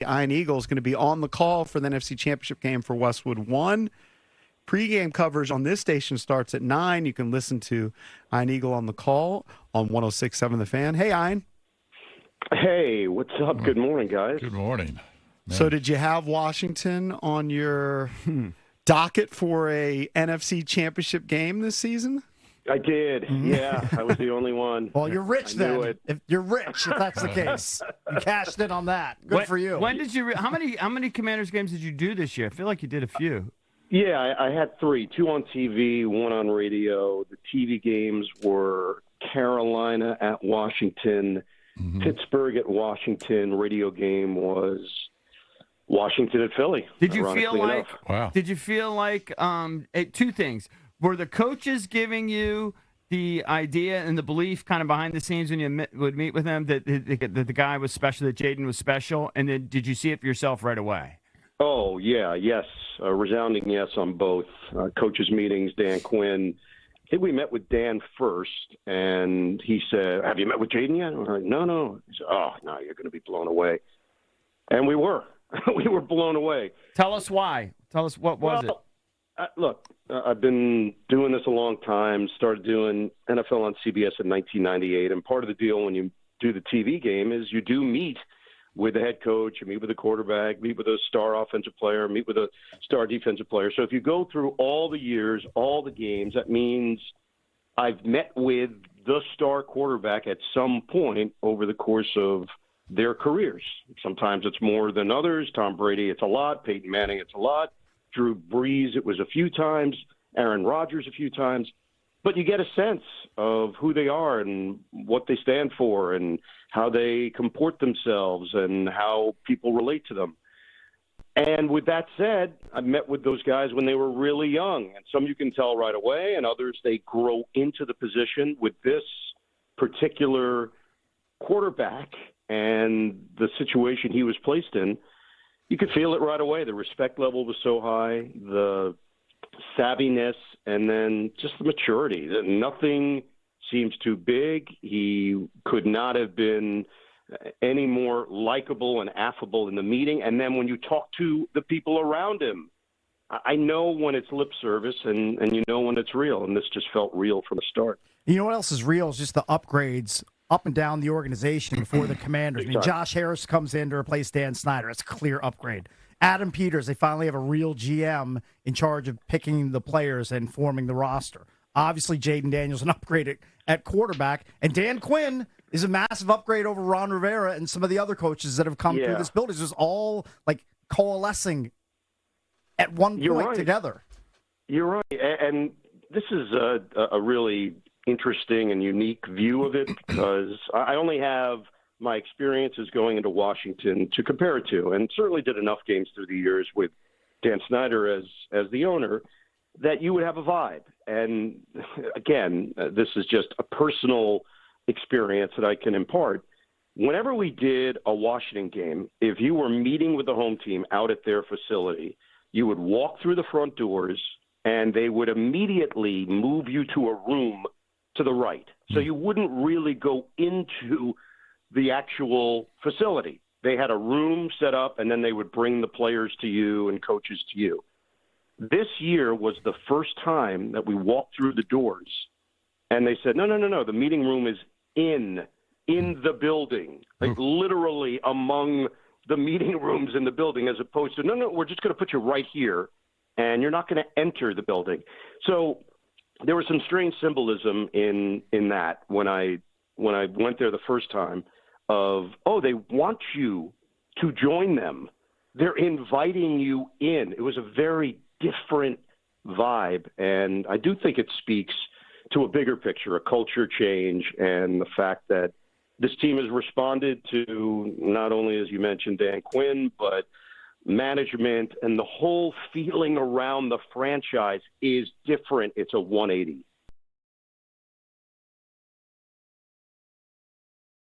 The Iron Eagle is going to be on the call for the NFC Championship game for Westwood 1. Pre-game coverage on this station starts at 9. You can listen to Iron Eagle on the call on 106.7 The Fan. Hey, Iron. Hey, what's up? Good morning, guys. Good morning. Man. So did you have Washington on your docket for a NFC Championship game this season? I did. Yeah, I was the only one. Well, you're rich then. If you're rich, if that's the case. You cashed in on that. Good for you. When did you? How many Commanders games did you do this year? I feel like you did a few. Yeah, I had 3, 2 on TV, 1 on radio. The TV games were Carolina at Washington, Pittsburgh at Washington. Radio game was Washington at Philly. Did you feel like? Enough. Wow. Did you feel like? Two things. Were the coaches giving you the idea and the belief kind of behind the scenes when you would meet with them that the guy was special, that Jayden was special? And then did you see it for yourself right away? Oh, yeah, yes. A resounding yes on both. Coaches' meetings, Dan Quinn. I think we met with Dan first, and he said, have you met with Jayden yet? And we're like, no. He said, oh, no, you're going to be blown away. And we were. We were blown away. Tell us why. Tell us what was it? Look, I've been doing this a long time, started doing NFL on CBS in 1998, and part of the deal when you do the TV game is you do meet with the head coach, you meet with the quarterback, meet with a star offensive player, meet with a star defensive player. So if you go through all the years, all the games, that means I've met with the star quarterback at some point over the course of their careers. Sometimes it's more than others. Tom Brady, it's a lot. Peyton Manning, it's a lot. Drew Brees, it was a few times. Aaron Rodgers, a few times. But you get a sense of who they are and what they stand for and how they comport themselves and how people relate to them. And with that said, I met with those guys when they were really young. And some you can tell right away, and others they grow into the position. With this particular quarterback and the situation he was placed in, you could feel it right away. The respect level was so high, the savviness, and then just the maturity. Nothing seems too big. He could not have been any more likable and affable in the meeting. And then when you talk to the people around him, I know when it's lip service and you know when it's real. And this just felt real from the start. You know what else is real is just the upgrades up and down the organization for the Commanders. I mean, Josh Harris comes in to replace Dan Snyder. It's a clear upgrade. Adam Peters, they finally have a real GM in charge of picking the players and forming the roster. Obviously, Jayden Daniels, an upgrade at quarterback. And Dan Quinn is a massive upgrade over Ron Rivera and some of the other coaches that have come through this building. It's just all like coalescing at one point together. You're right. And this is a really interesting and unique view of it because I only have my experiences going into Washington to compare it to, and certainly did enough games through the years with Dan Snyder as the owner that you would have a vibe. And again, this is just a personal experience that I can impart. Whenever we did a Washington game, if you were meeting with the home team out at their facility, you would walk through the front doors and they would immediately move you to a room to the right. So you wouldn't really go into the actual facility. They had a room set up, and then they would bring the players to you and coaches to you. This year was the first time that we walked through the doors, and they said, no, the meeting room is in the building, like literally among the meeting rooms in the building, as opposed to, no, we're just going to put you right here, and you're not going to enter the building. So there was some strange symbolism in that when I went there the first time of, they want you to join them. They're inviting you in. It was a very different vibe, and I do think it speaks to a bigger picture, a culture change, and the fact that this team has responded to not only, as you mentioned, Dan Quinn, but management and the whole feeling around the franchise is different. It's a 180.